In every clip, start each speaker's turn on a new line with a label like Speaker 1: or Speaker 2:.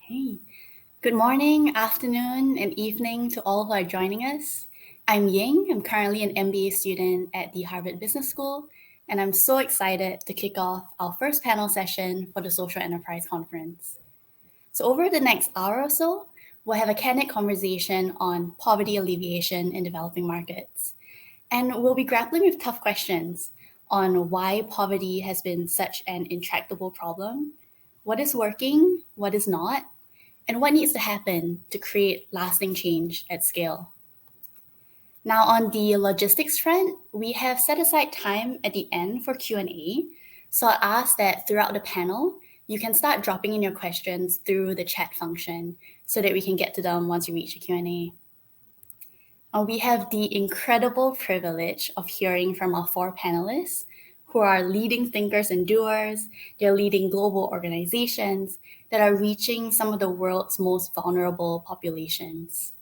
Speaker 1: Hey, good morning, afternoon, and evening to all who are joining us. I'm Ying. I'm currently an MBA student at the Harvard Business School, and I'm so excited to kick off our first panel session for the Social Enterprise Conference. So, over the next hour or so, we'll have a candid conversation on poverty alleviation in developing markets. And we'll be grappling with tough questions on why poverty has been such an intractable problem, what is working, what is not, and what needs to happen to create lasting change at scale. Now, on the logistics front, we have set aside time at the end for Q&A. So I ask that throughout the panel, you can start dropping in your questions through the chat function so that we can get to them once we reach the Q&A. We have the incredible privilege of hearing from our four panelists who are leading thinkers and doers. They're leading global organizations that are reaching some of the world's most vulnerable populations.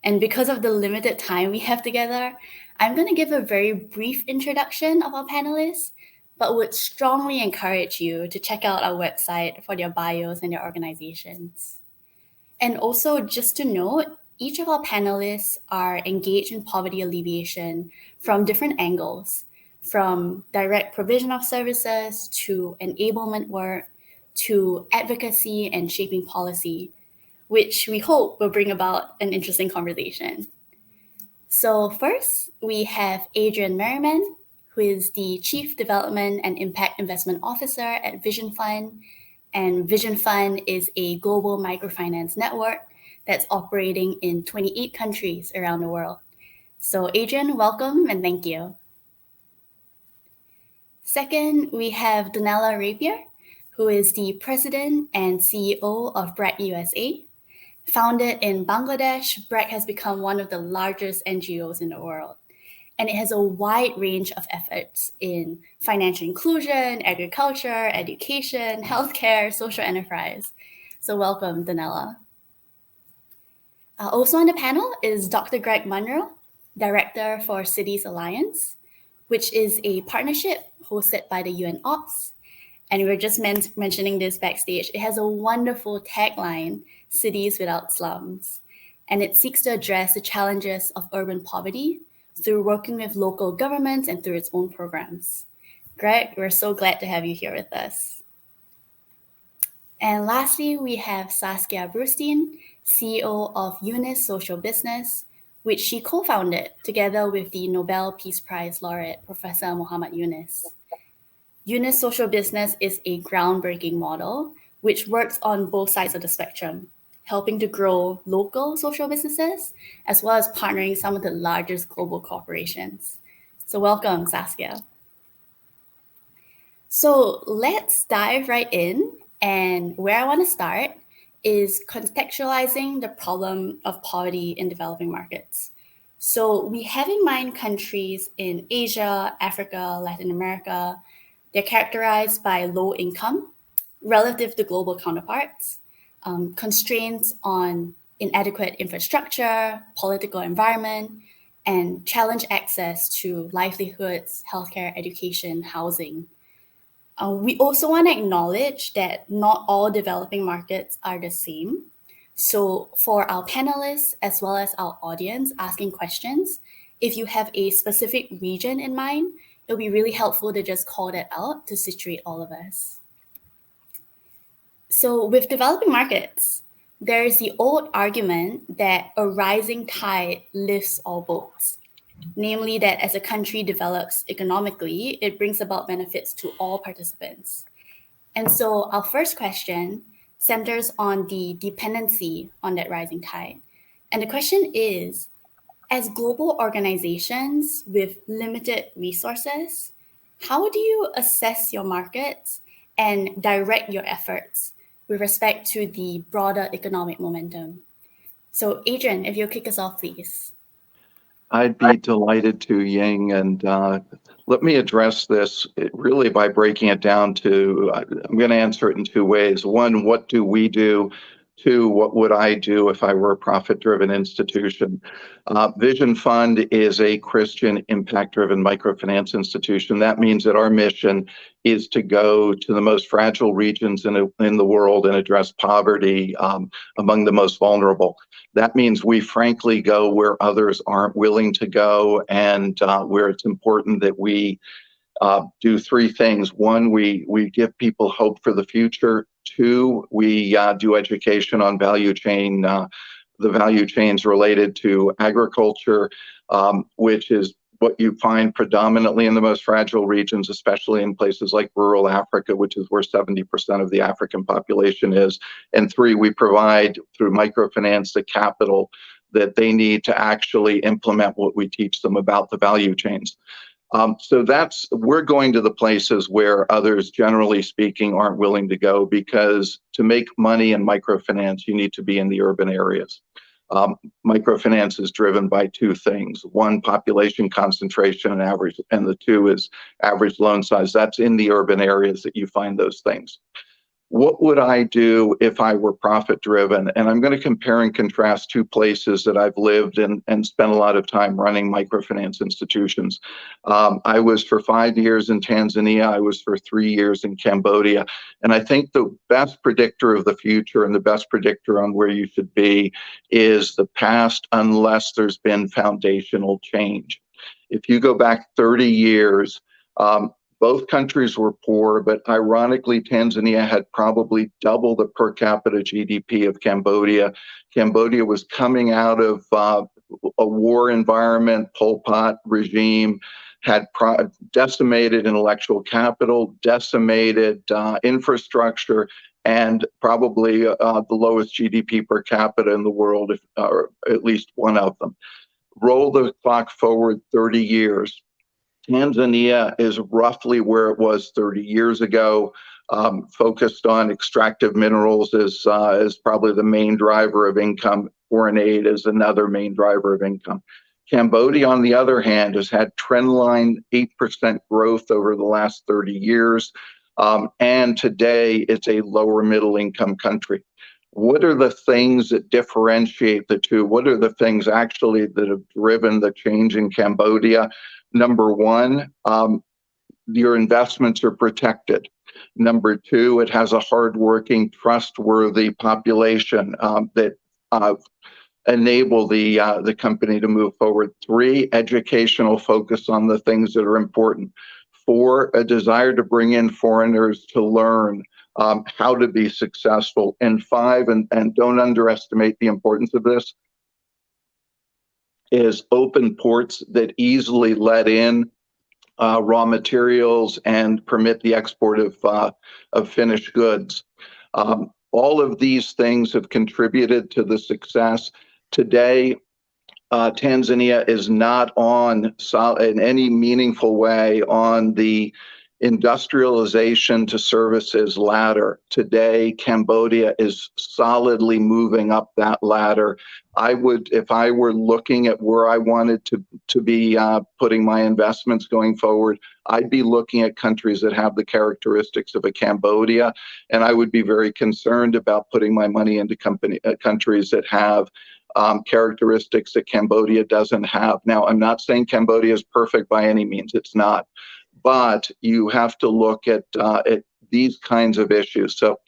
Speaker 1: And because of the limited time we have together, I'm going to give a very brief introduction of our panelists, but would strongly encourage you to check out our website for their bios and their organizations. And also, just to note, each of our panelists are engaged in poverty alleviation from different angles, from direct provision of services to enablement work to advocacy and shaping policy, which we hope will bring about an interesting conversation. So first, we have Adrian Merriman, who is the Chief Development and Impact Investment Officer at Vision Fund. And Vision Fund is a global microfinance network that's operating in 28 countries around the world. So Adrian, welcome and thank you. Second, we have Donella Rapier, who is the President and CEO of BRAC USA. Founded in Bangladesh, BRAC has become one of the largest NGOs in the world. And it has a wide range of efforts in financial inclusion, agriculture, education, healthcare, social enterprise. So welcome, Donella. Also on the panel is Dr. Greg Munro, Director for Cities Alliance, which is a partnership hosted by the UN Ops. And we were just mentioning this backstage. It has a wonderful tagline, Cities Without Slums. And it seeks to address the challenges of urban poverty through working with local governments and through its own programs. Greg, we're so glad to have you here with us. And lastly, we have Saskia Brustein, CEO of Eunice Social Business, which she co-founded together with the Nobel Peace Prize laureate, Professor Muhammad Yunus. Eunice Social Business is a groundbreaking model which works on both sides of the spectrum, helping to grow local social businesses, as well as partnering some of the largest global corporations. So welcome, Saskia. So let's dive right in. And where I want to start is contextualizing the problem of poverty in developing markets. So we have in mind countries in Asia, Africa, Latin America. They're characterized by low income relative to global counterparts, constraints on inadequate infrastructure, political environment, and challenge access to livelihoods, healthcare, education, housing. We also want to acknowledge that not all developing markets are the same. So for our panelists, as well as our audience asking questions, if you have a specific region in mind, it'll be really helpful to just call that out to situate all of us. So with developing markets, there is the old argument that a rising tide lifts all boats. Namely, that as a country develops economically, it brings about benefits to all participants. And so our first question centers on the dependency on that rising tide. And the question is, as global organizations with limited resources, how do you assess your markets and direct your efforts with respect to the broader economic momentum? So Adrian, if you'll kick us off, please.
Speaker 2: I'd be delighted to, Ying, and let me address this really by breaking it down to, I'm going to answer it in two ways. One, what do we do Two, what would I do if I were a profit-driven institution? Vision Fund is a Christian impact-driven microfinance institution. That means that our mission is to go to the most fragile regions in the world and address poverty among the most vulnerable. That means we frankly go where others aren't willing to go, and where it's important that we do three things. One, we give people hope for the future. Two, we do education on value chain, the value chains related to agriculture, which is what you find predominantly in the most fragile regions, especially in places like rural Africa, which is where 70% of the African population is. And three, we provide through microfinance the capital that they need to actually implement what we teach them about the value chains. So we're going to the places where others, generally speaking, aren't willing to go, because to make money in microfinance, you need to be in the urban areas. Microfinance is driven by two things: one, population concentration and average, and the two is average loan size. That's in the urban areas that you find those things. What would I do if I were profit driven? And I'm going to compare and contrast two places that I've lived and spent a lot of time running microfinance institutions. I was for 5 years in Tanzania. I was for 3 years in Cambodia. And I think the best predictor of the future and the best predictor on where you should be is the past, unless there's been foundational change. If you go back 30 years, both countries were poor, but ironically, Tanzania had probably double the per capita GDP of Cambodia. Cambodia was coming out of a war environment, Pol Pot regime, had decimated intellectual capital, decimated infrastructure, and probably the lowest GDP per capita in the world, or at least one of them. Roll the clock forward 30 years. Tanzania is roughly where it was 30 years ago, focused on extractive minerals is probably the main driver of income. Foreign aid is another main driver of income. Cambodia, on the other hand, has had trendline 8% growth over the last 30 years, and today it's a lower middle income country. What are the things that differentiate the two? What are the things actually that have driven the change in Cambodia? Number one, your investments are protected. Number two, it has a hardworking, trustworthy population that enable the company to move forward. Three, educational focus on the things that are important. Four, a desire to bring in foreigners to learn how to be successful. And five, and don't underestimate the importance of this, is open ports that easily let in raw materials and permit the export of finished goods. All of these things have contributed to the success. Today, Tanzania is not in any meaningful way on the industrialization to services ladder. Today, Cambodia is solidly moving up that ladder. If I were looking at where I wanted to be putting my investments going forward, I'd be looking at countries that have the characteristics of a Cambodia, and I would be very concerned about putting my money into countries that have characteristics that Cambodia doesn't have. Now, I'm not saying Cambodia is perfect by any means. It's not. But you have to look at these kinds of issues. So,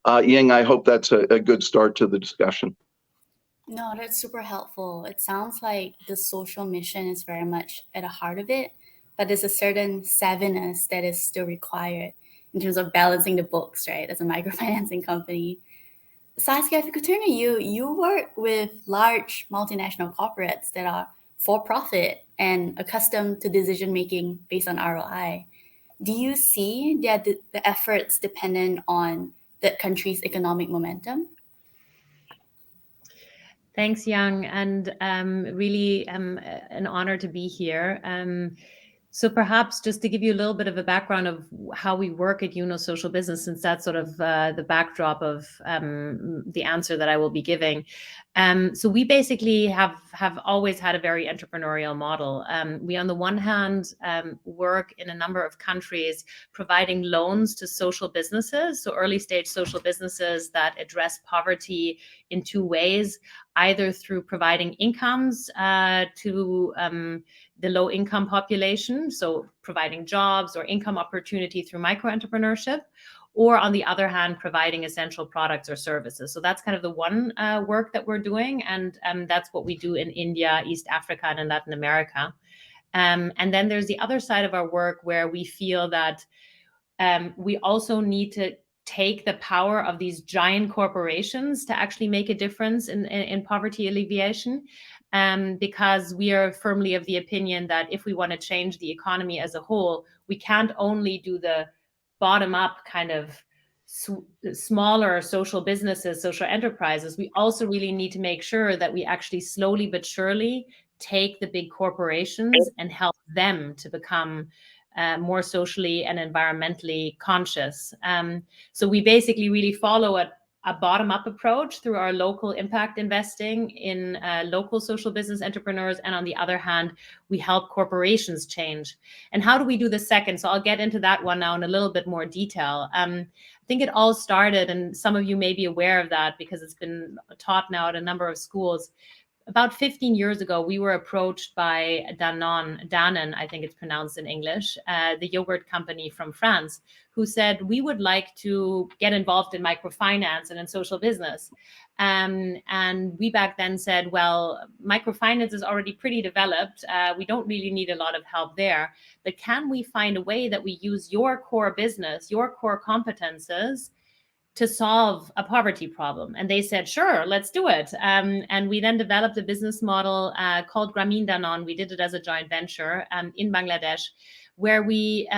Speaker 2: Ying, I hope that's a good start to the discussion.
Speaker 1: No, that's super helpful. It sounds like the social mission is very much at the heart of it, but there's a certain savviness that is still required in terms of balancing the books, right, as a microfinancing company. Saskia, if you could turn to you, you work with large multinational corporates that are for profit and accustomed to decision making based on ROI. Do you see that the efforts dependent on the country's economic momentum?
Speaker 3: Thanks, Young, and really an honor to be here. So perhaps just to give you a little bit of a background of how we work at UNO Social Business, since that's sort of the backdrop of the answer that I will be giving. So we basically have always had a very entrepreneurial model. We, on the one hand, work in a number of countries providing loans to social businesses, so early stage social businesses that address poverty in two ways, either through providing incomes to the low income population, so providing jobs or income opportunity through micro entrepreneurship, or on the other hand, providing essential products or services. So that's kind of the one work that we're doing. And that's what we do in India, East Africa, and in Latin America. And then there's the other side of our work where we feel that we also need to take the power of these giant corporations to actually make a difference in poverty alleviation. Because we are firmly of the opinion that if we want to change the economy as a whole, we can't only do the bottom up kind of smaller social businesses, social enterprises. We also really need to make sure that we actually slowly but surely take the big corporations and help them to become more socially and environmentally conscious. So we basically really follow a bottom-up approach through our local impact investing in local social business entrepreneurs. And on the other hand, we help corporations change. And how do we do the second? So I'll get into that one now in a little bit more detail. I think it all started, and some of you may be aware of that because it's been taught now at a number of schools. About 15 years ago, we were approached by Danone, I think it's pronounced in English, the yogurt company from France, who said, we would like to get involved in microfinance and in social business. And we back then said, well, microfinance is already pretty developed. We don't really need a lot of help there. But can we find a way that we use your core business, your core competences, to solve a poverty problem? And they said, sure, let's do it. And we then developed a business model called Grameen Danone. We did it as a joint venture in Bangladesh, where we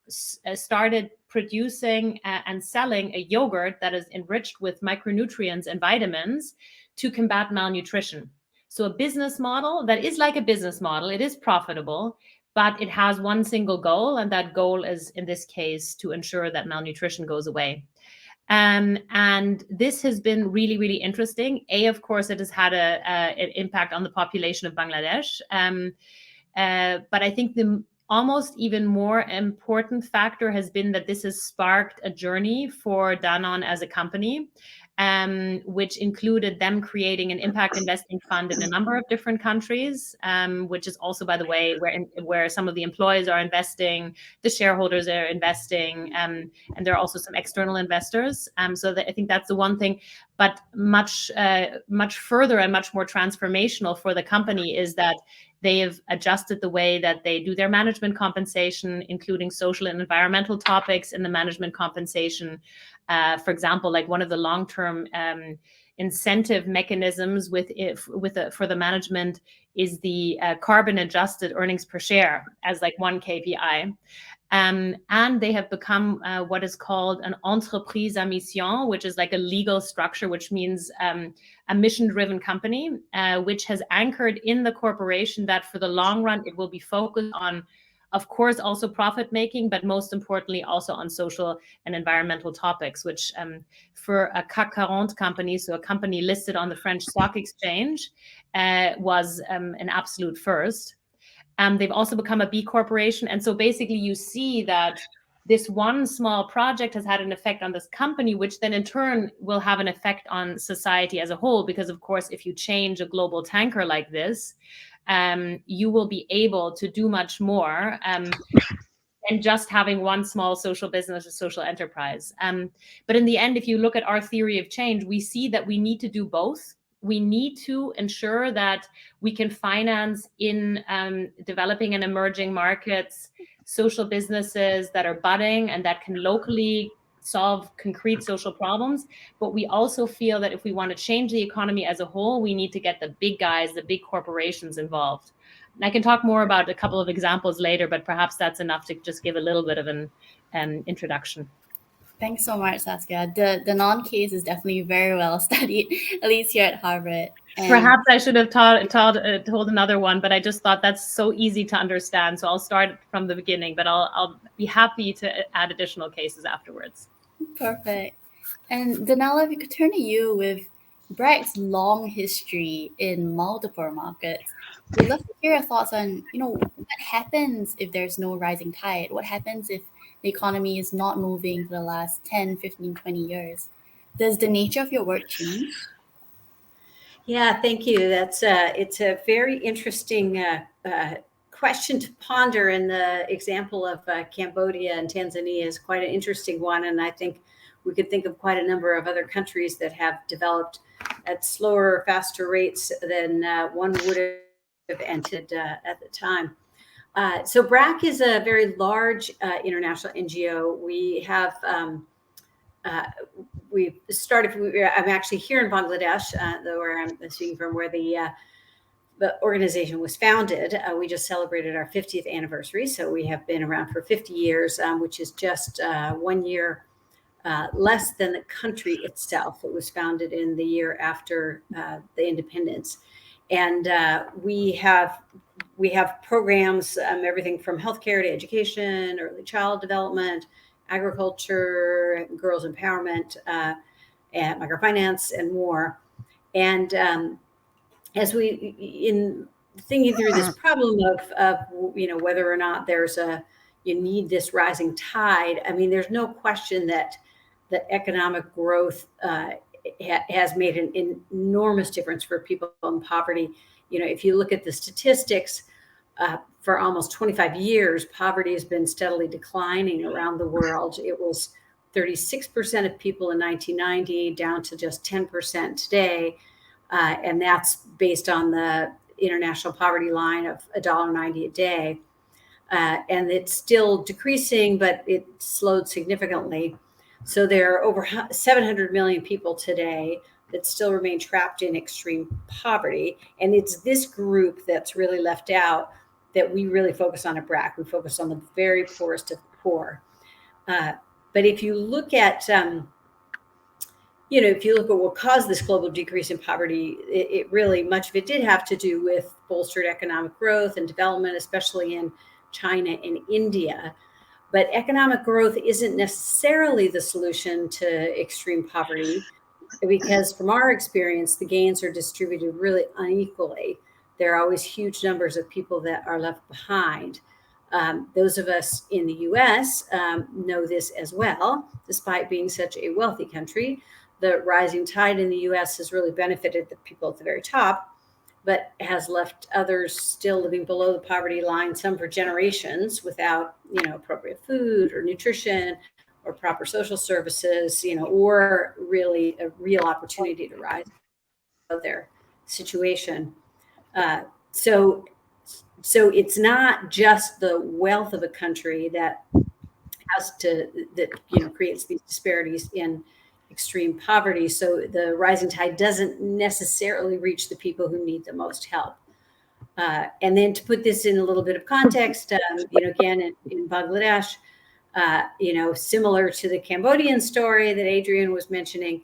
Speaker 3: started producing and selling a yogurt that is enriched with micronutrients and vitamins to combat malnutrition. So a business model that is like a business model. It is profitable, but it has one single goal. And that goal is, in this case, to ensure that malnutrition goes away. And this has been really, really interesting. Of course, it has had an impact on the population of Bangladesh. But I think the almost even more important factor has been that this has sparked a journey for Danone as a company, which included them creating an impact investing fund in a number of different countries, which is also, by the way, where some of the employees are investing, the shareholders are investing, and there are also some external investors. So I think that's the one thing. But much further and much more transformational for the company is that they have adjusted the way that they do their management compensation, including social and environmental topics in the management compensation. For example, like one of the long-term incentive mechanisms for the management is the carbon adjusted earnings per share as like one KPI. And they have become what is called an entreprise à mission, which is like a legal structure, which means a mission-driven company, which has anchored in the corporation that for the long run, it will be focused on, of course, also profit making, but most importantly, also on social and environmental topics, which for a CAC 40 company, so a company listed on the French stock exchange, was an absolute first. They've also become a B corporation. And so basically you see that this one small project has had an effect on this company, which then in turn will have an effect on society as a whole. Because of course, if you change a global tanker like this, you will be able to do much more than just having one small social business or social enterprise. But in the end, if you look at our theory of change, we see that we need to do both. We need to ensure that we can finance in developing and emerging markets social businesses that are budding and that can locally solve concrete social problems. But we also feel that if we want to change the economy as a whole, we need to get the big guys, the big corporations involved. And I can talk more about a couple of examples later, but perhaps that's enough to just give a little bit of an introduction.
Speaker 1: Thanks so much, Saskia. The non-case is definitely very well studied, at least here at Harvard. And
Speaker 3: perhaps I should have told another one, but I just thought that's so easy to understand. So I'll start from the beginning, but I'll be happy to add additional cases afterwards.
Speaker 1: Perfect. And Danella, if we could turn to you with Breck's long history in multiple markets, we'd love to hear your thoughts on, what happens if there's no rising tide? What happens if the economy is not moving for the last 10, 15, 20 years? Does the nature of your work change?
Speaker 4: Yeah, thank you. It's a very interesting question to ponder, and the example of Cambodia and Tanzania is quite an interesting one. And I think we could think of quite a number of other countries that have developed at slower, faster rates than one would have anticipated at the time. So BRAC is a very large international NGO. We have we started. I'm actually here in Bangladesh, where I'm speaking from, where the organization was founded. We just celebrated our 50th anniversary, so we have been around for 50 years, which is just 1 year less than the country itself. It was founded in the year after the independence, and we have programs, everything from healthcare to education, early child development, agriculture, girls empowerment, and microfinance, and more. And as we, in thinking through this problem of whether or not you need this rising tide, I mean, there's no question that economic growth has made an enormous difference for people in poverty. If you look at the statistics, for almost 25 years, poverty has been steadily declining around the world. It was 36% of people in 1990, down to just 10% today. And that's based on the international poverty line of $1.90 a day. And it's still decreasing, but it slowed significantly. So there are over 700 million people today that still remain trapped in extreme poverty. And it's this group that's really left out that we really focus on at BRAC. We focus on the very poorest of the poor. But if you look at, what caused this global decrease in poverty, it really, much of it did have to do with bolstered economic growth and development, especially in China and India. But economic growth isn't necessarily the solution to extreme poverty, because from our experience, the gains are distributed really unequally. There are always huge numbers of people that are left behind. Those of us in the US know this as well. Despite being such a wealthy country, the rising tide in the US has really benefited the people at the very top, but has left others still living below the poverty line, some for generations, without appropriate food or nutrition or proper social services, or really a real opportunity to rise above their situation. So it's not just the wealth of a country that creates these disparities in extreme poverty. So the rising tide doesn't necessarily reach the people who need the most help. And then to put this in a little bit of context, again, in Bangladesh, similar to the Cambodian story that Adrian was mentioning,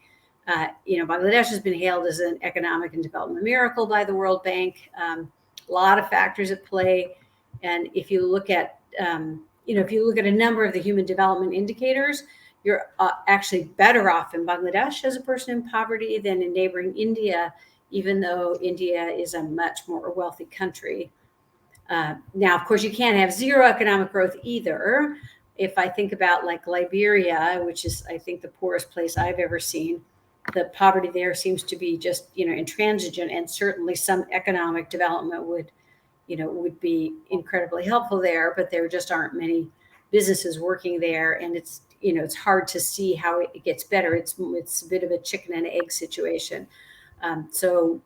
Speaker 4: Bangladesh has been hailed as an economic and development miracle by the World Bank. A lot of factors at play. And if you look at, a number of the human development indicators, you're actually better off in Bangladesh as a person in poverty than in neighboring India, even though India is a much more wealthy country. Now, of course, you can't have zero economic growth either. If I think about like Liberia, which is, I think, the poorest place I've ever seen, the poverty there seems to be just, intransigent, and certainly some economic development would be incredibly helpful there, but there just aren't many businesses working there. And it's hard to see how it gets better. It's a bit of a chicken and egg situation. So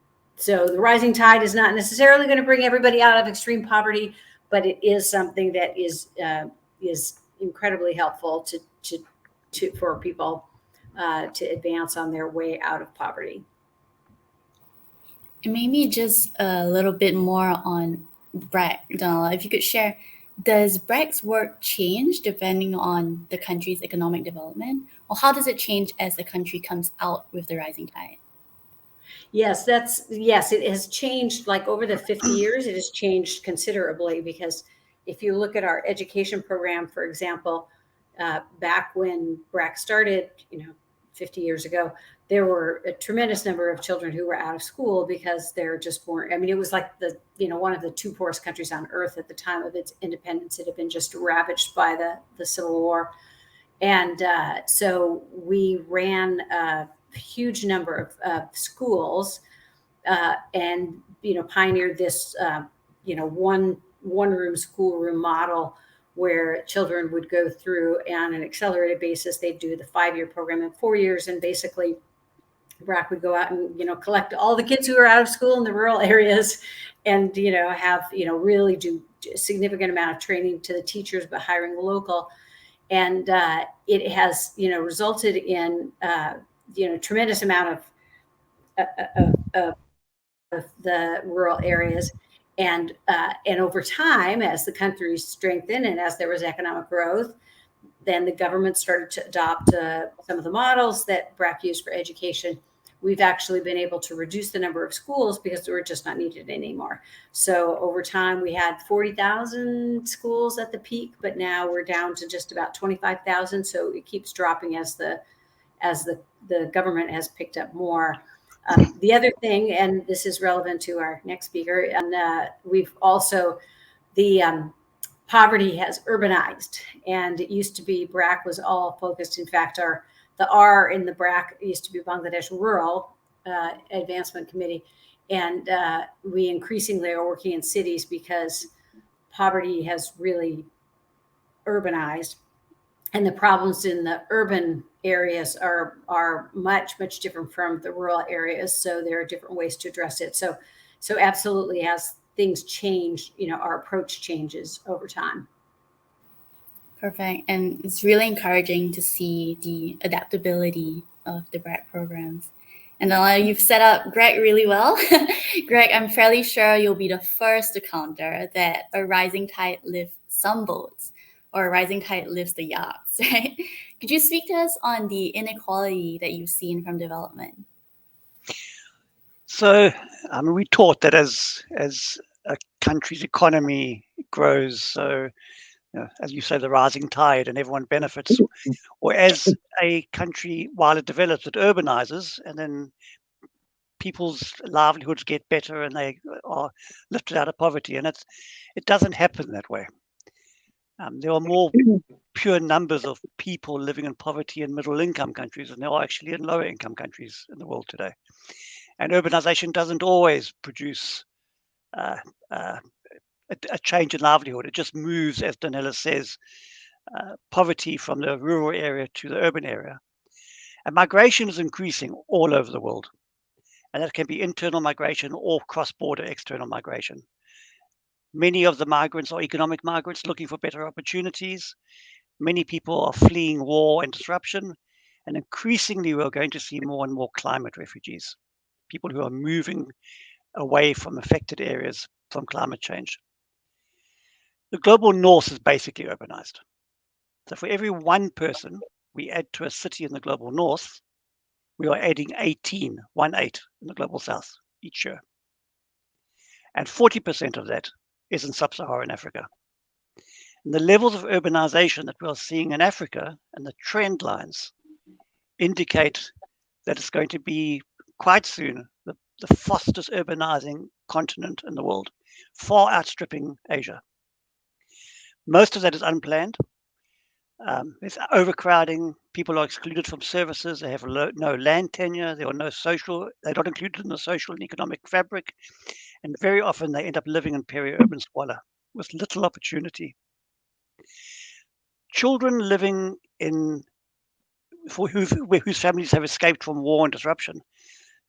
Speaker 4: the rising tide is not necessarily going to bring everybody out of extreme poverty, but it is something that is incredibly helpful for people to advance on their way out of poverty.
Speaker 1: And maybe just a little bit more on Brett, Donald, if you could share, Does BRAC's work change depending on the country's economic development? Or how does it change as the country comes out with the rising tide?
Speaker 4: Yes, it has changed. Like over the 50 years, it has changed considerably, because if you look at our education program, for example, back when BRAC started, 50 years ago, there were a tremendous number of children who were out of school because there just weren't. I mean, it was like one of the two poorest countries on earth at the time of its independence. It had been just ravaged by the Civil War. And so we ran a huge number of schools, and pioneered this one room schoolroom model, where children would go through on an accelerated basis. They'd do the 5-year program in 4 years, and basically BRAC would go out and collect all the kids who are out of school in the rural areas, and have really do a significant amount of training to the teachers, but hiring local. And it has resulted in tremendous amount of the rural areas. And over time, as the country strengthened and as there was economic growth, then the government started to adopt some of the models that BRAC used for education. We've actually been able to reduce the number of schools because they were just not needed anymore. So over time, we had 40,000 schools at the peak, but now we're down to just about 25,000. So it keeps dropping as the government has picked up more. The other thing, and this is relevant to our next speaker, and we've also, the poverty has urbanized, and it used to be BRAC was all focused. In fact, the R in the BRAC used to be Bangladesh Rural Advancement Committee, and we increasingly are working in cities because poverty has really urbanized. And the problems in the urban areas are much different from the rural areas. So there are different ways to address it. So absolutely, as things change, our approach changes over time.
Speaker 1: Perfect. And it's really encouraging to see the adaptability of the BRAC programs. And you've set up Greg really well. Greg, I'm fairly sure you'll be the first to counter that a rising tide lifts some boats, or a rising tide lifts the yachts, right? Could you speak to us on the inequality that you've seen from development?
Speaker 5: So, I mean, we taught that as a country's economy grows, so as you say, the rising tide, and everyone benefits, or as a country, while it develops, it urbanizes, and then people's livelihoods get better and they are lifted out of poverty, and it doesn't happen that way. There are more pure numbers of people living in poverty in middle income countries than there are actually in lower income countries in the world today. And urbanization doesn't always produce a change in livelihood. It just moves, as Danella says, poverty from the rural area to the urban area. And migration is increasing all over the world. And that can be internal migration or cross-border external migration. Many of the migrants are economic migrants looking for better opportunities. Many people are fleeing war and disruption. And increasingly, we're going to see more and more climate refugees, people who are moving away from affected areas from climate change. The global north is basically urbanized. So for every one person we add to a city in the global north, we are adding 18 in the global south each year. And 40% of that is in sub-Saharan Africa. And the levels of urbanization that we're seeing in Africa and the trend lines indicate that it's going to be quite soon the fastest urbanizing continent in the world, far outstripping Asia. Most of that is unplanned. There's overcrowding. People are excluded from services. They have no land tenure. They're not included in the social and economic fabric. And very often they end up living in peri-urban squalor with little opportunity. Children living whose families have escaped from war and disruption,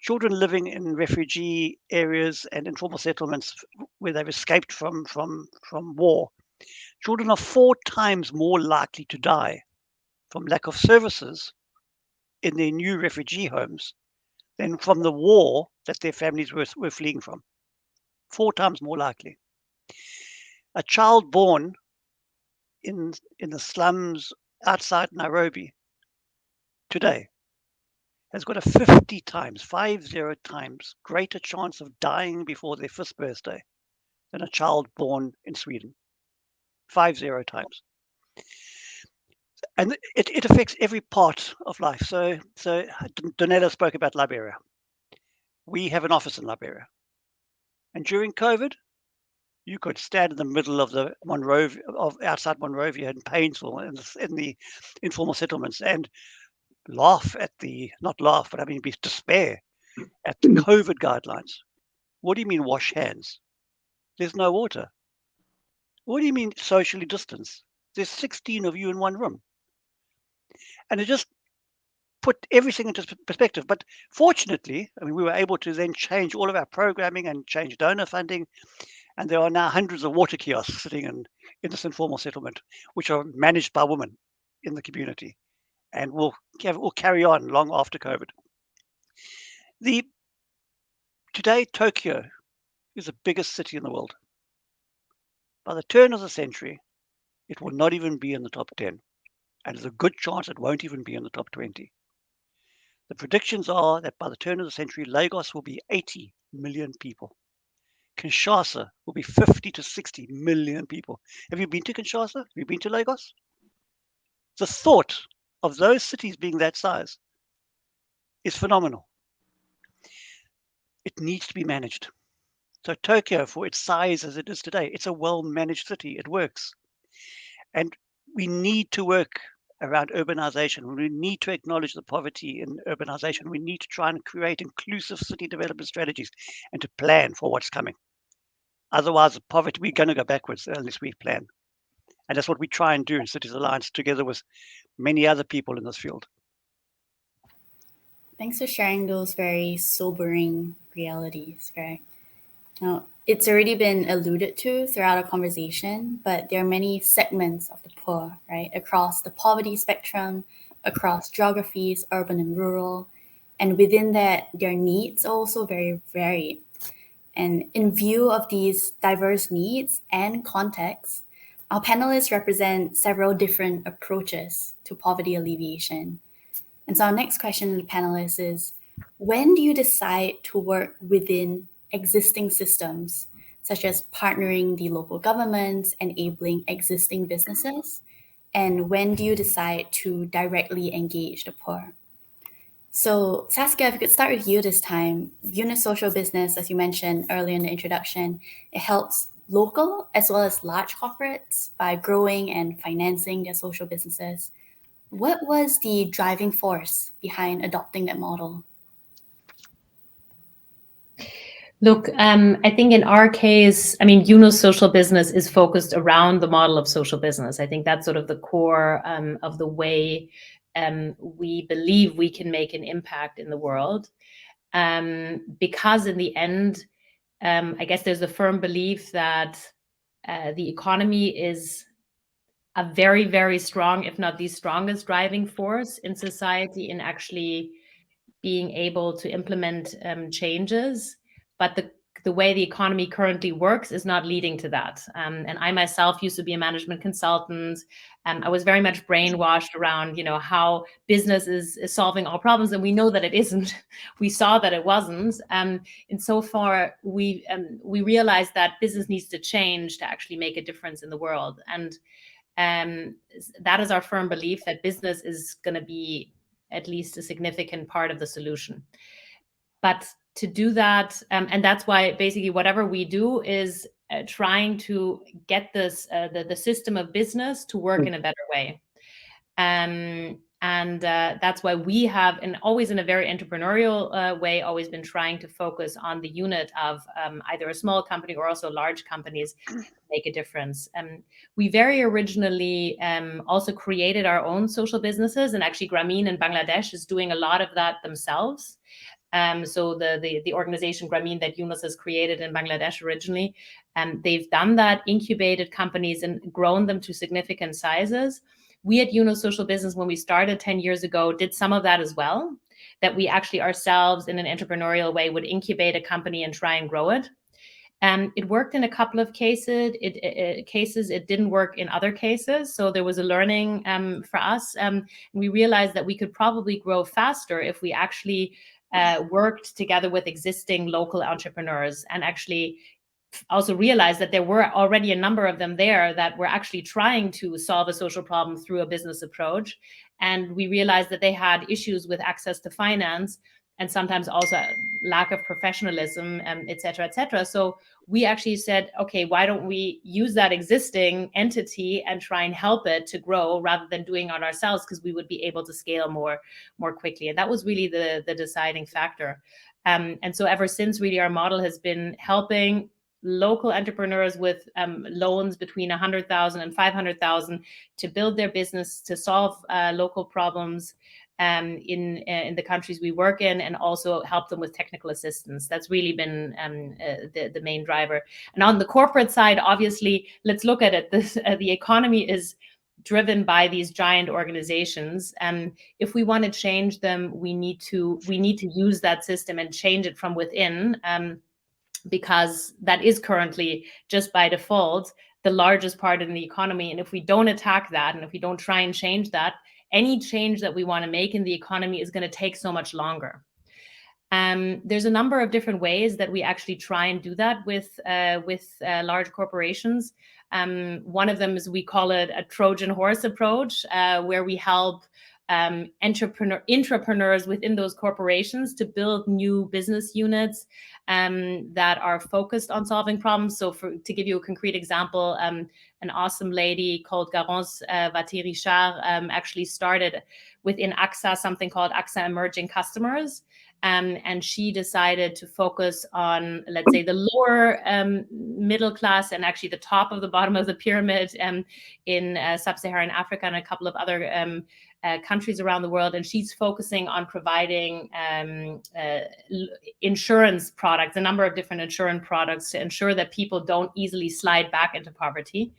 Speaker 5: children living in refugee areas and informal settlements where they've escaped from war, children are 4 times more likely to die from lack of services in their new refugee homes than from the war that their families were fleeing from. 4 times more likely. A child born in the slums outside Nairobi today has got a 50 times greater chance of dying before their 5th birthday than a child born in Sweden. 50 times. And it affects every part of life. So Donella spoke about Liberia. We have an office in Liberia. And during COVID, you could stand in the middle of the outside Monrovia in Painesville in the informal settlements and be despair at the COVID guidelines. What do you mean wash hands? There's no water. What do you mean socially distance? There's 16 of you in one room. And it just put everything into perspective. But fortunately, we were able to then change all of our programming and change donor funding. And there are now hundreds of water kiosks sitting in this informal settlement, which are managed by women in the community and will carry on long after COVID. Today, Tokyo is the biggest city in the world. By the turn of the century, it will not even be in the top 10. And there's a good chance it won't even be in the top 20. The predictions are that by the turn of the century, Lagos will be 80 million people. Kinshasa will be 50 to 60 million people. Have you been to Kinshasa? Have you been to Lagos? The thought of those cities being that size is phenomenal. It needs to be managed. So Tokyo, for its size as it is today, it's a well-managed city. It works. And we need to work around urbanization. We need to acknowledge the poverty in urbanization. We need to try and create inclusive city development strategies and to plan for what's coming. Otherwise, the poverty, we're going to go backwards unless we plan. And that's what we try and do in Cities Alliance together with many other people in this field.
Speaker 1: Thanks for sharing those very sobering realities, Greg. Now, it's already been alluded to throughout our conversation, but there are many segments of the poor, right, across the poverty spectrum, across geographies, urban and rural. And within that, their needs are also very varied. And in view of these diverse needs and contexts, our panelists represent several different approaches to poverty alleviation. And so our next question to the panelists is, when do you decide to work within existing systems, such as partnering the local governments, enabling existing businesses? And when do you decide to directly engage the poor? So Saskia, if we could start with you this time. UNIS Social Business, as you mentioned earlier in the introduction, it helps local as well as large corporates by growing and financing their social businesses. What was the driving force behind adopting that model?
Speaker 3: Look, I think in our case, UNO's social business is focused around the model of social business. I think that's sort of the core of the way we believe we can make an impact in the world. Because in the end, I guess there's a firm belief that the economy is a very, very strong, if not the strongest driving force in society in actually being able to implement changes. But the way the economy currently works is not leading to that. And I myself used to be a management consultant. I was very much brainwashed around, how business is solving all problems. And we know that it isn't. We saw that it wasn't. And so far, we realized that business needs to change to actually make a difference in the world. And that is our firm belief that business is going to be at least a significant part of the solution. But to do that, and that's why basically whatever we do is trying to get this the system of business to work in a better way. And that's why we have, and always in a very entrepreneurial way, always been trying to focus on the unit of either a small company or also large companies make a difference. We very originally also created our own social businesses, and actually Grameen in Bangladesh is doing a lot of that themselves. So the organization Grameen that UNIS has created in Bangladesh originally, they've done that, incubated companies and grown them to significant sizes. We at UNIS Social Business, when we started 10 years ago, did some of that as well, that we actually ourselves in an entrepreneurial way would incubate a company and try and grow it. It worked in a couple of cases. It didn't work in other cases. So there was a learning for us. We realized that we could probably grow faster if we actually worked together with existing local entrepreneurs, and actually also realized that there were already a number of them there that were actually trying to solve a social problem through a business approach. And we realized that they had issues with access to finance, and sometimes also lack of professionalism, et cetera, et cetera. So we actually said, okay, why don't we use that existing entity and try and help it to grow rather than doing it ourselves, because we would be able to scale more quickly. And that was really the deciding factor. And so ever since, really, our model has been helping local entrepreneurs with loans between 100,000 and 500,000 to build their business, to solve local problems in the countries we work in, and also help them with technical assistance. That's really been the main driver. And on the corporate side, obviously, let's look at it. The economy is driven by these giant organizations, and if we want to change them, we need to use that system and change it from within. Because that is currently, just by default, the largest part in the economy. And if we don't attack that, and if we don't try and change that, any change that we want to make in the economy is going to take so much longer. There's a number of different ways that we actually try and do that with large corporations. One of them is, we call it a Trojan horse approach, where we help entrepreneurs within those corporations to build new business units that are focused on solving problems. So to give you a concrete example, an awesome lady called Garance Vaté-Richard actually started within AXA something called AXA Emerging Customers. And she decided to focus on, let's say, the lower middle class, and actually the top of the bottom of the pyramid in sub-Saharan Africa and a couple of other countries around the world. And she's focusing on providing insurance products, a number of different insurance products, to ensure that people don't easily slide back into poverty.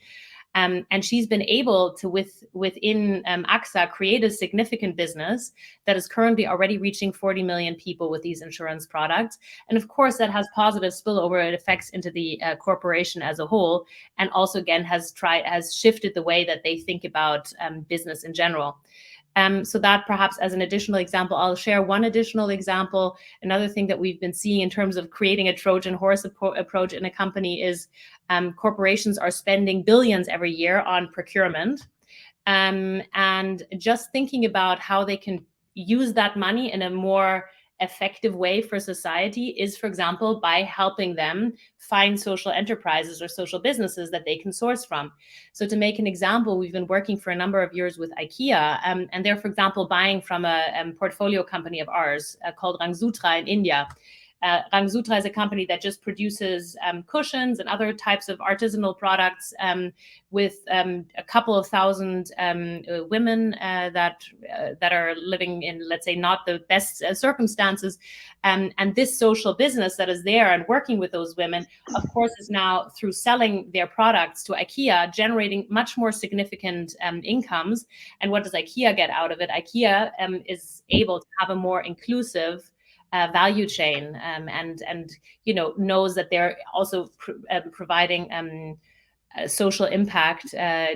Speaker 3: And she's been able to, within AXA, create a significant business that is currently already reaching 40 million people with these insurance products. And of course, that has positive spillover effects into the corporation as a whole, and also, again, has shifted the way that they think about business in general. So that perhaps as an additional example. I'll share one additional example. Another thing that we've been seeing in terms of creating a Trojan horse approach in a company is corporations are spending billions every year on procurement. And just thinking about how they can use that money in a more effective way for society is, for example, by helping them find social enterprises or social businesses that they can source from. So to make an example, we've been working for a number of years with IKEA, and they're, for example, buying from a portfolio company of ours called Rangsutra in India. Rangsutra is a company that just produces cushions and other types of artisanal products with a couple of thousand women that are living in, let's say, not the best circumstances. And this social business that is there and working with those women, of course, is now, through selling their products to IKEA, generating much more significant incomes. And what does IKEA get out of it? IKEA is able to have a more inclusive value chain, and knows that they're also providing social impact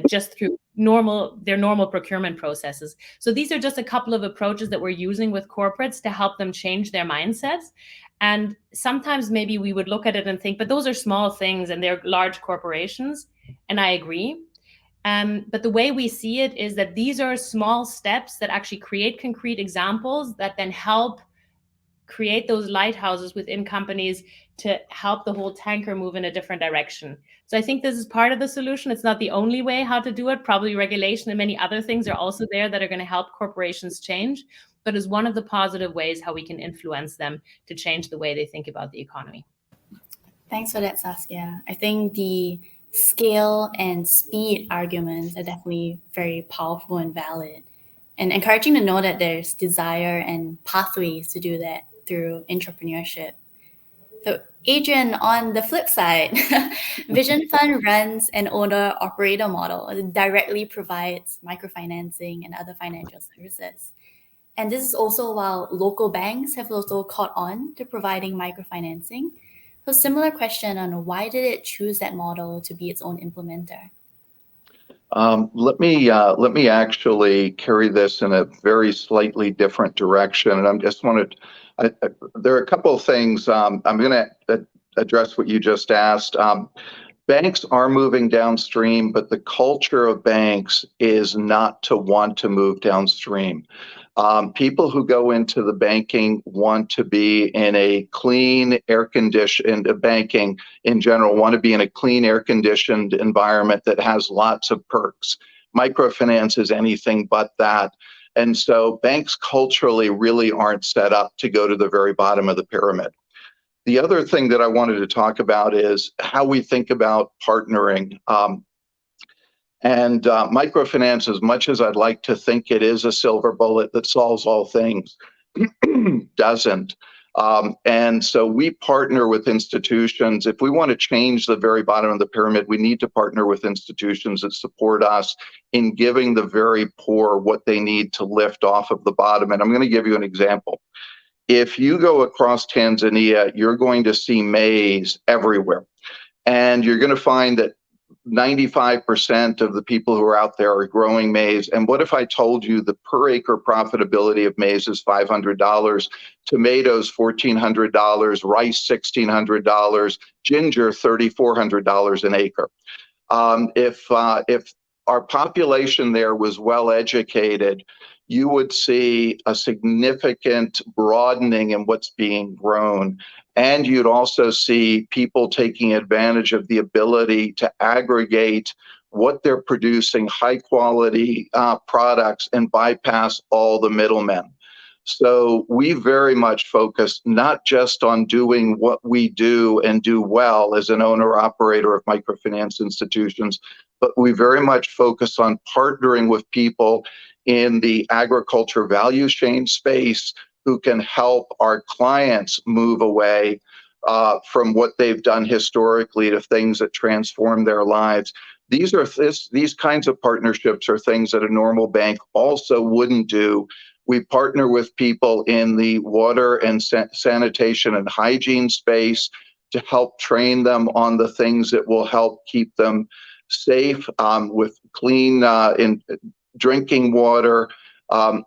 Speaker 3: just through their normal procurement processes. So these are just a couple of approaches that we're using with corporates to help them change their mindsets. And sometimes maybe we would look at it and think, but those are small things and they're large corporations. And I agree. But the way we see it is that these are small steps that actually create concrete examples that then help create those lighthouses within companies to help the whole tanker move in a different direction. So I think this is part of the solution. It's not the only way how to do it. Probably regulation and many other things are also there that are going to help corporations change, but is one of the positive ways how we can influence them to change the way they think about the economy.
Speaker 1: Thanks for that, Saskia. I think the scale and speed arguments are definitely very powerful and valid, and encouraging to know that there's desire and pathways to do that through entrepreneurship. So Adrian, on the flip side, Vision Fund runs an owner-operator model. It directly provides microfinancing and other financial services. And this is also while local banks have also caught on to providing microfinancing. So similar question on why did it choose that model to be its own implementer?
Speaker 2: Let me actually carry this in a very slightly different direction, and I'm just wanted. There are a couple of things. I'm going to address what you just asked. Banks are moving downstream, but the culture of banks is not to want to move downstream. People who go into the banking want to be in a clean, air-conditioned banking in general, want to be in a clean, air-conditioned environment that has lots of perks. Microfinance is anything but that. And so banks culturally really aren't set up to go to the very bottom of the pyramid. The other thing that I wanted to talk about is how we think about partnering. And microfinance, as much as I'd like to think it is a silver bullet that solves all things, doesn't. And so we partner with institutions. If we want to change the very bottom of the pyramid, we need to partner with institutions that support us in giving the very poor what they need to lift off of the bottom. And I'm going to give you an example. If you go across Tanzania, you're going to see maize everywhere. And you're going to find that 95% of the people who are out there are growing maize. And what if I told you the per acre profitability of maize is $500, tomatoes $1,400, rice $1,600, ginger $3,400 an acre? If our population there was well educated, you would see a significant broadening in what's being grown. And you'd also see people taking advantage of the ability to aggregate what they're producing, high quality products, and bypass all the middlemen. So we very much focus not just on doing what we do and do well as an owner operator of microfinance institutions, but we very much focus on partnering with people in the agriculture value chain space who can help our clients move away from what they've done historically to things that transform their lives. These kinds of partnerships are things that a normal bank also wouldn't do. We partner with people in the water and sanitation and hygiene space to help train them on the things that will help keep them safe with clean drinking water,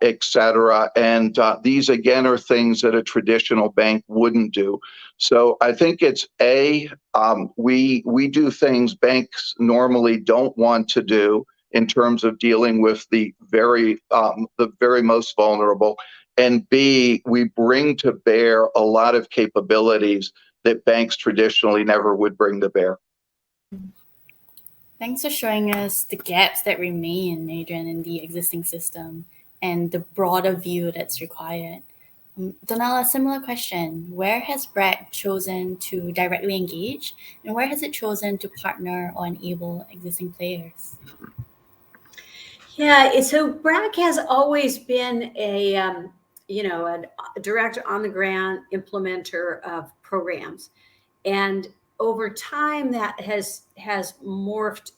Speaker 2: et cetera. And these, again, are things that a traditional bank wouldn't do. So I think it's we do things banks normally don't want to do in terms of dealing with the very most vulnerable. And B, we bring to bear a lot of capabilities that banks traditionally never would bring to bear.
Speaker 1: Thanks for showing us the gaps that remain, Adrian, in the existing system and the broader view that's required. Donella, similar question. Where has BRAC chosen to directly engage, and where has it chosen to partner or enable existing players?
Speaker 4: Yeah, so BRAC has always been a direct on the ground implementer of programs, and over time that has morphed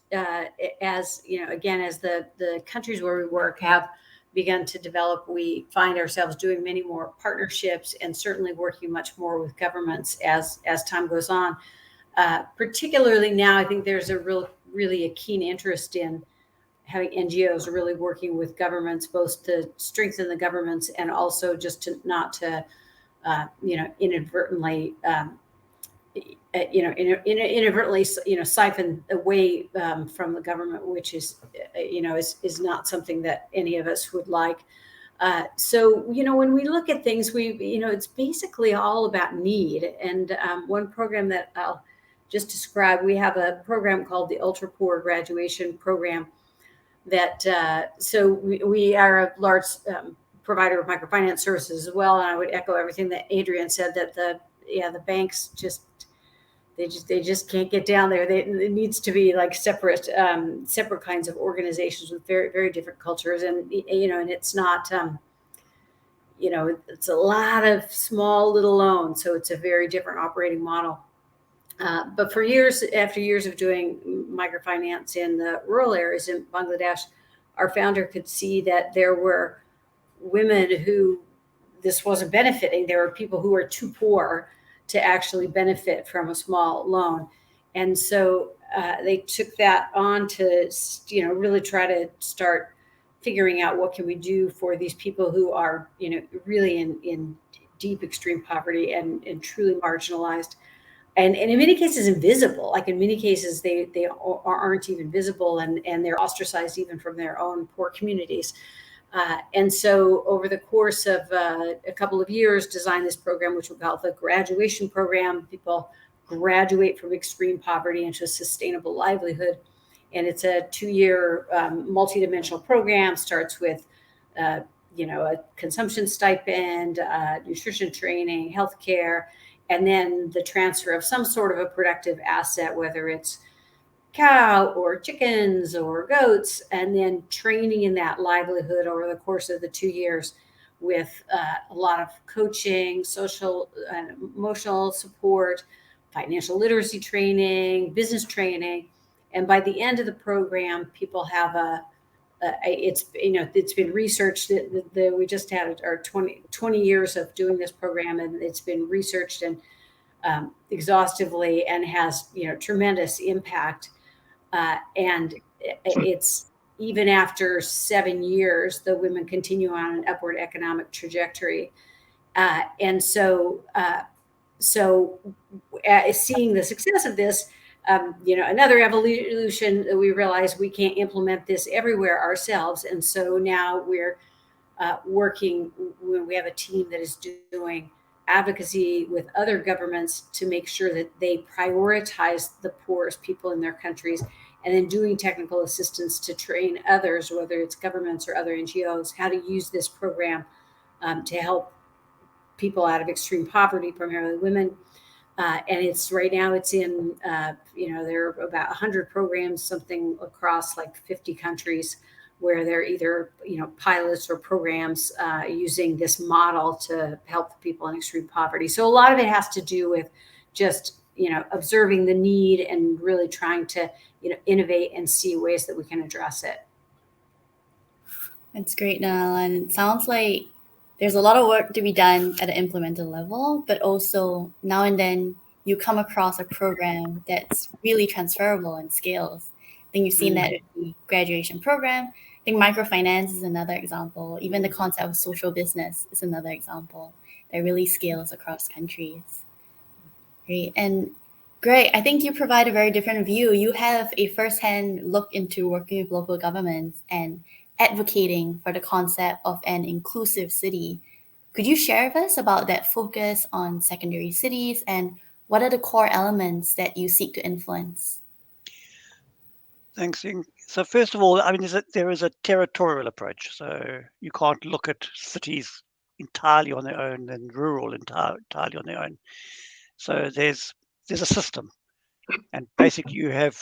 Speaker 4: as the countries where we work have begun to develop. We find ourselves doing many more partnerships and certainly working much more with governments as time goes on. Particularly now, I think there's really a keen interest in having NGOs really working with governments, both to strengthen the governments and also just to not to, inadvertently, siphon away from the government, which is not something that any of us would like. So when we look at things, it's basically all about need. And one program that I'll just describe, we have a program called the Ultra Poor Graduation Program. That so we are a large provider of microfinance services as well, and I would echo everything that Adrian said, that the banks they just can't get down there. It needs to be like separate kinds of organizations with very, very different cultures, and and it's not it's a lot of small little loans, so it's a very different operating model. But for years, after years of doing microfinance in the rural areas in Bangladesh, our founder could see that there were women who this wasn't benefiting. There were people who were too poor to actually benefit from a small loan. And so they took that on to, really try to start figuring out what can we do for these people who are, really in deep extreme poverty and truly marginalized. And in many cases invisible. Like in many cases they aren't even visible, and they're ostracized even from their own poor communities. And so over the course of a couple of years, designed this program, which we call the graduation program. People graduate from extreme poverty into a sustainable livelihood. And it's a 2-year multidimensional program. Starts with a consumption stipend, nutrition training, healthcare, and then the transfer of some sort of a productive asset, whether it's cow or chickens or goats, and then training in that livelihood over the course of the 2 years with a lot of coaching, social and emotional support, financial literacy training, business training. And by the end of the program, people have it's been researched that we just had our 20 years of doing this program, and it's been researched and exhaustively, and has tremendous impact. And it's even after 7 years, the women continue on an upward economic trajectory. And so seeing the success of this, another evolution that we realize we can't implement this everywhere ourselves. And so now we're working, we have a team that is doing advocacy with other governments to make sure that they prioritize the poorest people in their countries, and then doing technical assistance to train others, whether it's governments or other NGOs, how to use this program to help people out of extreme poverty, primarily women. And it's right now it's in, there are about 100 programs, something across like 50 countries, where they're either, pilots or programs using this model to help the people in extreme poverty. So a lot of it has to do with just, observing the need and really trying to, innovate and see ways that we can address it.
Speaker 1: That's great, Nell. And it sounds like there's a lot of work to be done at an implemental level, but also now and then you come across a program that's really transferable and scales. I think you've seen that with the graduation program. I think microfinance is another example. Even the concept of social business is another example that really scales across countries. Great. And Greg, I think you provide a very different view. You have a firsthand look into working with local governments and advocating for the concept of an inclusive city. Could you share with us about that focus on secondary cities, and what are the core elements that you seek to influence?
Speaker 5: Thanks, Ying. So first of all, there is a territorial approach. So you can't look at cities entirely on their own and rural entirely on their own. So there's a system, and basically you have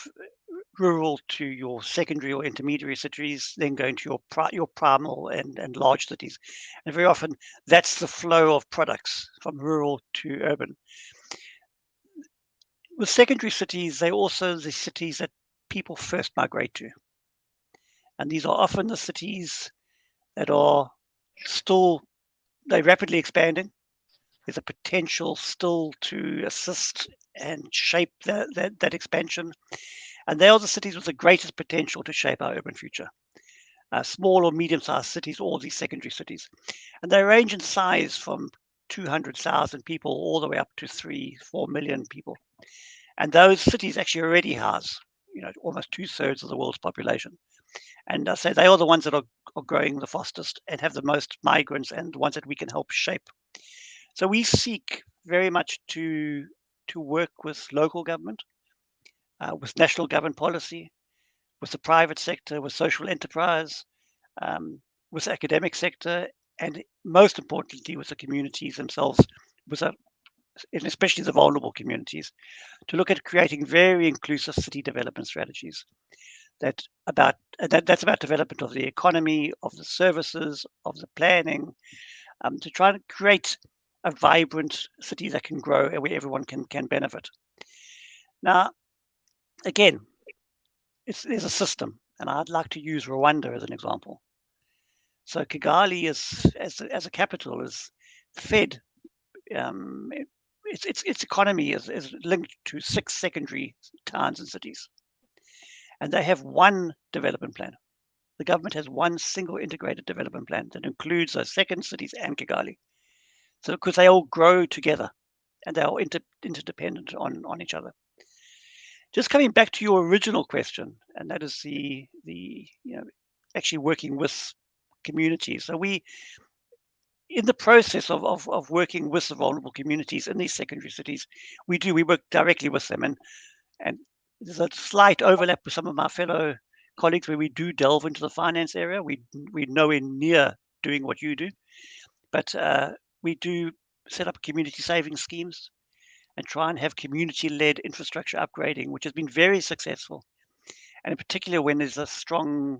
Speaker 5: rural to your secondary or intermediary cities, then going to your primal and large cities. And very often that's the flow of products from rural to urban. With secondary cities, they're also the cities that people first migrate to. And these are often the cities that are they're rapidly expanding. There's a potential still to assist and shape that expansion. And they are the cities with the greatest potential to shape our urban future. Small or medium-sized cities, all these secondary cities. And they range in size from 200,000 people all the way up to 3-4 million people. And those cities actually already house, almost 2/3 of the world's population. And I say they are the ones that are growing the fastest and have the most migrants, and the ones that we can help shape. So we seek very much to work with local government, with national government policy, with the private sector, with social enterprise, with the academic sector, and most importantly with the communities themselves, and especially the vulnerable communities, to look at creating very inclusive city development strategies. That's about development of the economy, of the services, of the planning, to try to create a vibrant city that can grow and where everyone can benefit. Now, again, there's a system, and I'd like to use Rwanda as an example. So Kigali as a capital is fed its economy is linked to 6 secondary towns and cities, and they have one development plan. The government has one single integrated development plan that includes those second cities and Kigali. So because they all grow together and they're all interdependent on each other. Just coming back to your original question, and that is the actually working with communities. So we, in the process of working with the vulnerable communities in these secondary cities, we work directly with them, and there's a slight overlap with some of my fellow colleagues where we do delve into the finance area. We're nowhere near doing what you do, but we do set up community savings schemes and try and have community-led infrastructure upgrading, which has been very successful. And in particular, when there's a strong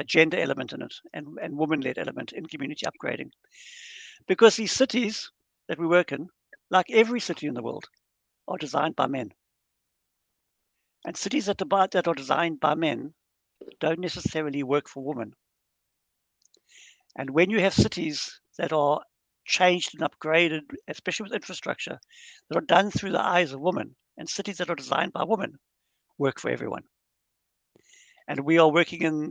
Speaker 5: gender element in it and woman-led element in community upgrading. Because these cities that we work in, like every city in the world, are designed by men. And cities that are designed by men don't necessarily work for women. And when you have cities that are changed and upgraded, especially with infrastructure, that are done through the eyes of women, and cities that are designed by women work for everyone. And we are working in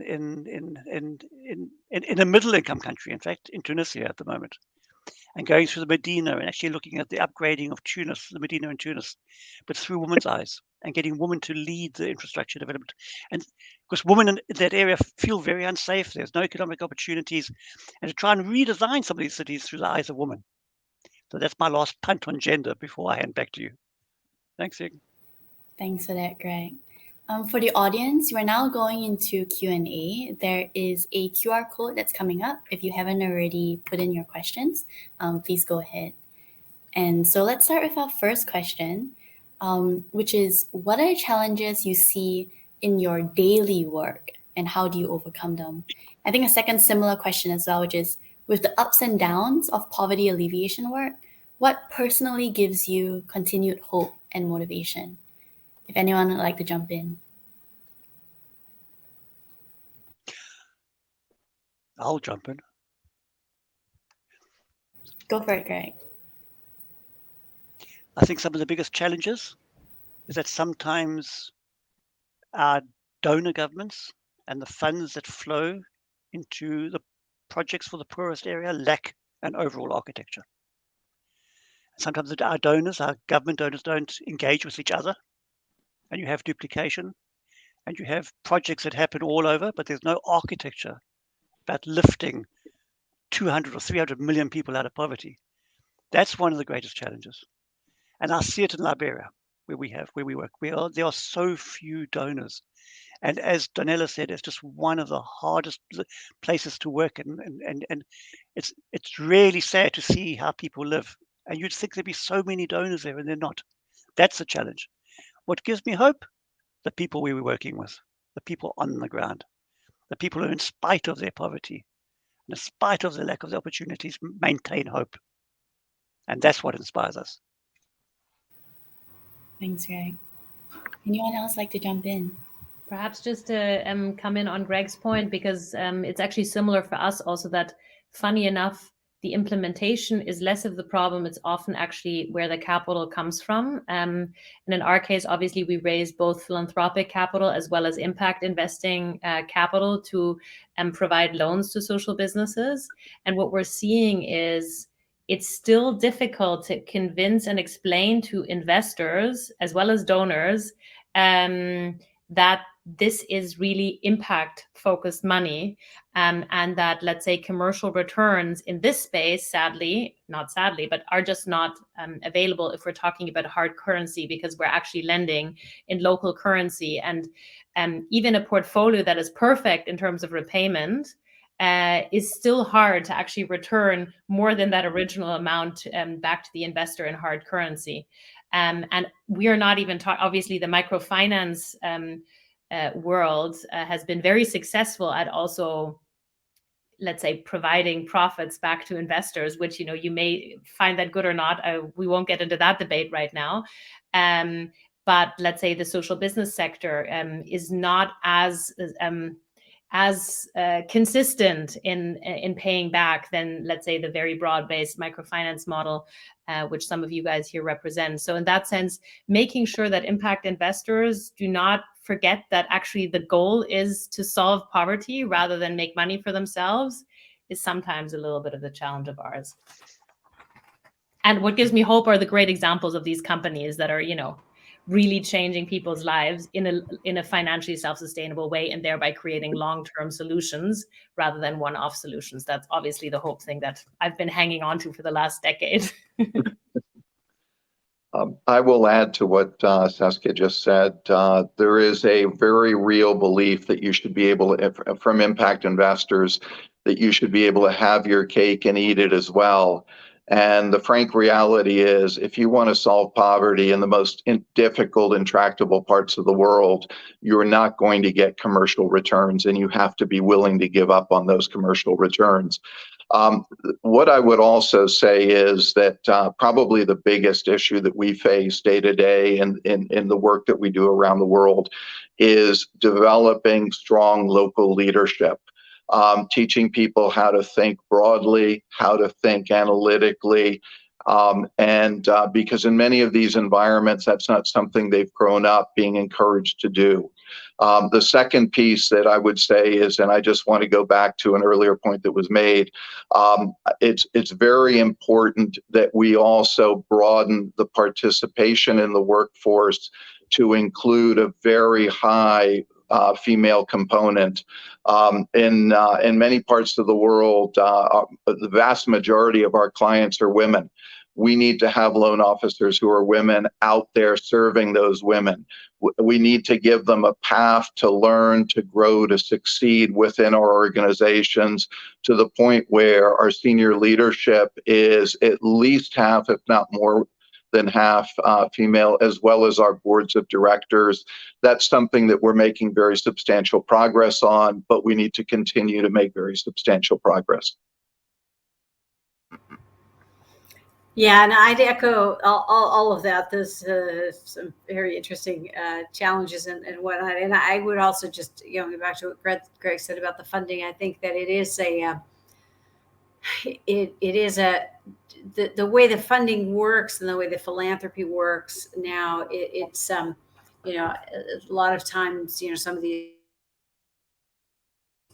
Speaker 5: a middle income country, in fact, in Tunisia at the moment, and going through the Medina and actually looking at the upgrading of Tunis, the Medina in Tunis, but through women's eyes and getting women to lead the infrastructure development. And because women in that area feel very unsafe, there's no economic opportunities, and to try and redesign some of these cities through the eyes of women. So that's my last punt on gender before I hand back to you. Thanks, Sig.
Speaker 1: Thanks for that, Greg. For the audience, we're now going into Q&A. There is a QR code that's coming up. If you haven't already put in your questions, please go ahead. And so let's start with our first question, which is, what are the challenges you see in your daily work and how do you overcome them? I think a second similar question as well, which is, with the ups and downs of poverty alleviation work, what personally gives you continued hope and motivation? If anyone would like to jump in.
Speaker 5: I'll jump in.
Speaker 1: Go for it, Greg.
Speaker 5: I think some of the biggest challenges is that sometimes our donor governments and the funds that flow into the projects for the poorest area lack an overall architecture. Sometimes our government donors don't engage with each other, and you have duplication, and you have projects that happen all over, but there's no architecture about lifting 200 or 300 million people out of poverty. That's one of the greatest challenges. And I see it in Liberia, where we work. There are so few donors. And as Donella said, it's just one of the hardest places to work. And it's really sad to see how people live. And you'd think there'd be so many donors there, and they're not. That's the challenge. What gives me hope? The people we were working with, the people on the ground, the people who, in spite of their poverty, and in spite of the lack of the opportunities, maintain hope. And that's what inspires us.
Speaker 1: Thanks, Greg. Anyone else like to jump in?
Speaker 3: Perhaps just to come in on Greg's point, because it's actually similar for us also that, funny enough, the implementation is less of the problem. It's often actually where the capital comes from. And in our case, obviously, we raised both philanthropic capital as well as impact investing capital to provide loans to social businesses. And what we're seeing is it's still difficult to convince and explain to investors as well as donors that this is really impact focused money, and that, let's say, commercial returns in this space, not sadly, but are just not available if we're talking about hard currency, because we're actually lending in local currency. And even a portfolio that is perfect in terms of repayment is still hard to actually return more than that original amount back to the investor in hard currency. And we are not even obviously the microfinance world has been very successful at also, let's say, providing profits back to investors, which, you may find that good or not. We won't get into that debate right now. But let's say the social business sector is not as as consistent in paying back than, let's say, the very broad-based microfinance model, which some of you guys here represent. So in that sense, making sure that impact investors do not forget that actually the goal is to solve poverty rather than make money for themselves is sometimes a little bit of the challenge of ours. And what gives me hope are the great examples of these companies that are, really changing people's lives in a financially self-sustainable way, and thereby creating long-term solutions rather than one-off solutions. That's obviously the hope thing that I've been hanging on to for the last decade.
Speaker 2: I will add to what Saskia just said. There is a very real belief that you should be able to, from impact investors, that you should be able to have your cake and eat it as well. And the frank reality is, if you want to solve poverty in the most difficult, intractable parts of the world, you're not going to get commercial returns, and you have to be willing to give up on those commercial returns. What I would also say is that probably the biggest issue that we face day to day in the work that we do around the world is developing strong local leadership, teaching people how to think broadly, how to think analytically, and because in many of these environments, that's not something they've grown up being encouraged to do. The second piece that I would say is, and I just want to go back to an earlier point that was made, it's very important that we also broaden the participation in the workforce to include a very high female component. In many parts of the world, the vast majority of our clients are women. We need to have loan officers who are women out there serving those women. We need to give them a path to learn, to grow, to succeed within our organizations, to the point where our senior leadership is at least half, if not more than half, female, as well as our boards of directors. That's something that we're making very substantial progress on, but we need to continue to make very substantial progress.
Speaker 4: Yeah, and I'd echo all of that. There's some very interesting challenges and whatnot. And I would also just, go back to what Greg said about the funding. I think that it is the way the funding works and the way the philanthropy works now. It's a lot of times, some of these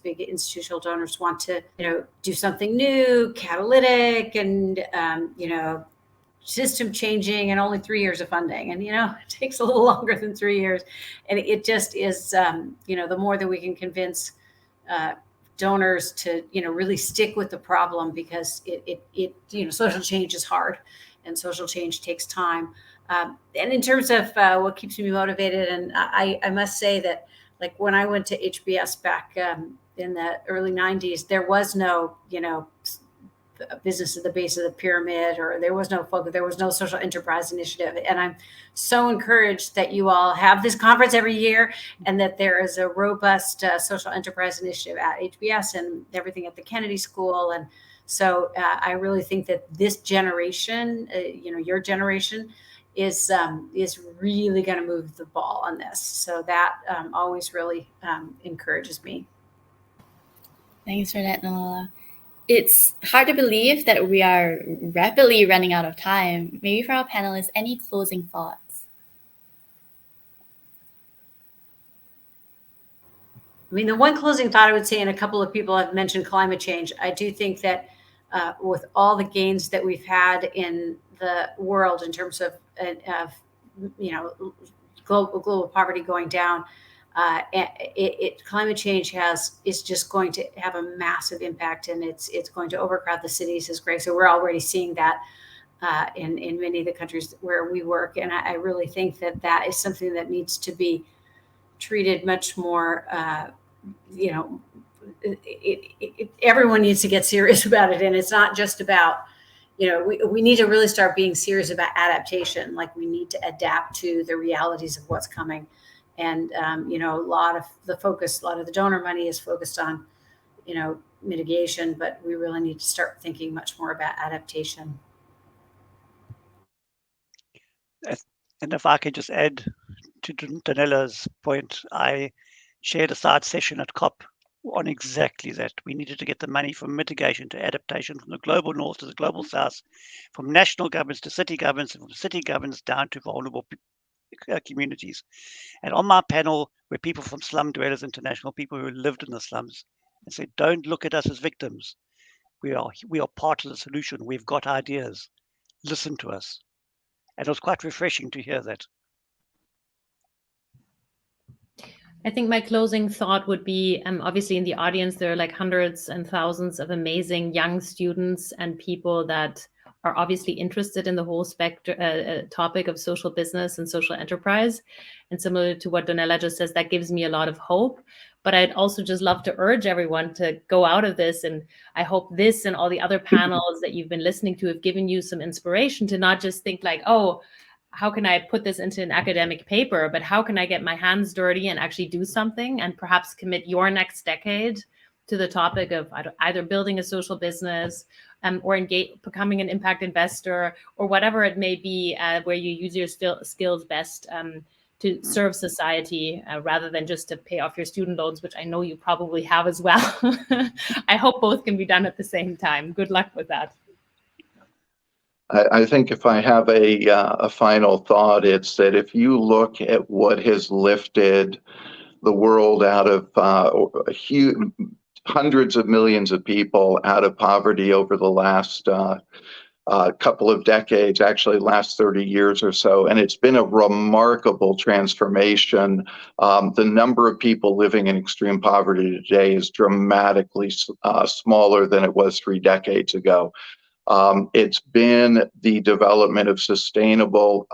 Speaker 4: big institutional donors want to, do something new, catalytic, and system changing, and only 3 years of funding. And it takes a little longer than 3 years. And it just is, the more that we can convince donors to, really stick with the problem, because it social change is hard, and social change takes time. And in terms of what keeps me motivated, and I must say that, like, when I went to HBS back in the early 90s, there was no, business at the base of the pyramid, or there was no focus, there was no social enterprise initiative. And I'm so encouraged that you all have this conference every year, and that there is a robust social enterprise initiative at HBS and everything at the Kennedy School. And so I really think that this generation, your generation, is really going to move the ball on this. So that always really encourages me.
Speaker 1: Thanks for that, Noella. It's hard to believe that we are rapidly running out of time. Maybe for our panelists, any closing thoughts?
Speaker 4: I mean, the one closing thought I would say, and a couple of people have mentioned climate change, I do think that with all the gains that we've had in the world in terms of global poverty going down, climate change is just going to have a massive impact, and it's going to overcrowd the cities, as Greg said. We're already seeing that in many of the countries where we work, and I really think that is something that needs to be treated much more. Everyone needs to get serious about it, and it's not just about. We need to really start being serious about adaptation. Like, we need to adapt to the realities of what's coming. And, a lot of the donor money is focused on, mitigation, but we really need to start thinking much more about adaptation.
Speaker 5: And if I could just add to Daniella's point, I shared a side session at COP on exactly that. We needed to get the money from mitigation to adaptation, from the global north to the global south, from national governments to city governments, and from city governments down to vulnerable communities. And on my panel were people from Slum Dwellers International, people who lived in the slums, and said, don't look at us as victims. We are part of the solution. We've got ideas. Listen to us. And it was quite refreshing to hear that.
Speaker 3: I think my closing thought would be, obviously in the audience, there are like hundreds and thousands of amazing young students and people that are obviously interested in the whole topic of social business and social enterprise. And similar to what Donella just says, that gives me a lot of hope. But I'd also just love to urge everyone to go out of this. And I hope this and all the other panels that you've been listening to have given you some inspiration to not just think like, oh, how can I put this into an academic paper, but how can I get my hands dirty and actually do something and perhaps commit your next decade to the topic of either building a social business or becoming an impact investor or whatever it may be, where you use your skills best to serve society rather than just to pay off your student loans, which I know you probably have as well. I hope both can be done at the same time. Good luck with that.
Speaker 2: I think if I have a final thought, it's that if you look at what has lifted the world out of hundreds of millions of people out of poverty over the last couple of decades, actually last 30 years or so, and it's been a remarkable transformation. The number of people living in extreme poverty today is dramatically smaller than it was 3 decades ago. It's been the development of sustainable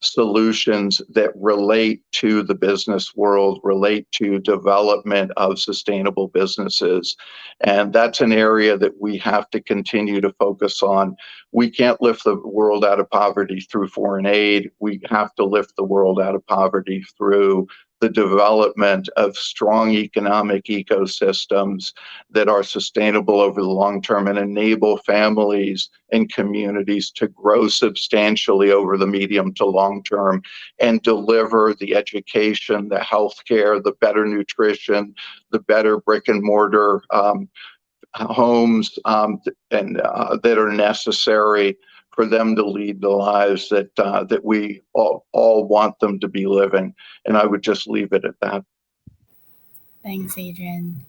Speaker 2: solutions that relate to the business world, relate to development of sustainable businesses. And that's an area that we have to continue to focus on. We can't lift the world out of poverty through foreign aid. We have to lift the world out of poverty through the development of strong economic ecosystems that are sustainable over the long term and enable families and communities to grow substantially over the medium to long term and deliver the education, the healthcare, the better nutrition, the better brick and mortar homes that are necessary for them to lead the lives that we all want them to be living. And I would just leave it at that.
Speaker 1: Thanks, Adrian.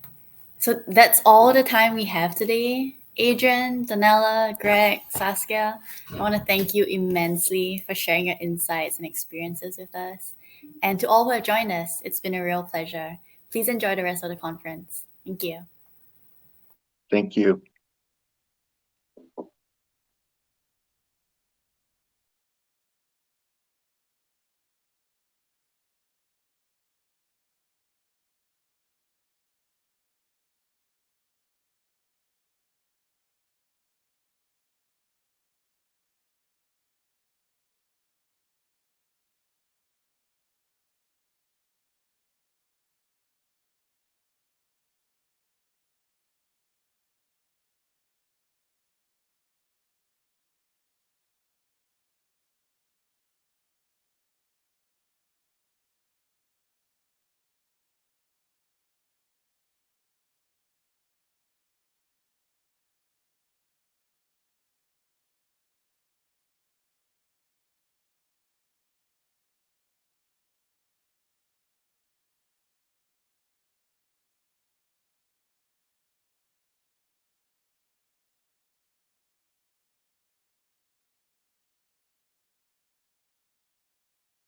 Speaker 1: So that's all the time we have today. Adrian, Donella, Greg, Saskia, I want to thank you immensely for sharing your insights and experiences with us. And to all who have joined us, it's been a real pleasure. Please enjoy the rest of the conference. Thank you.
Speaker 2: Thank you.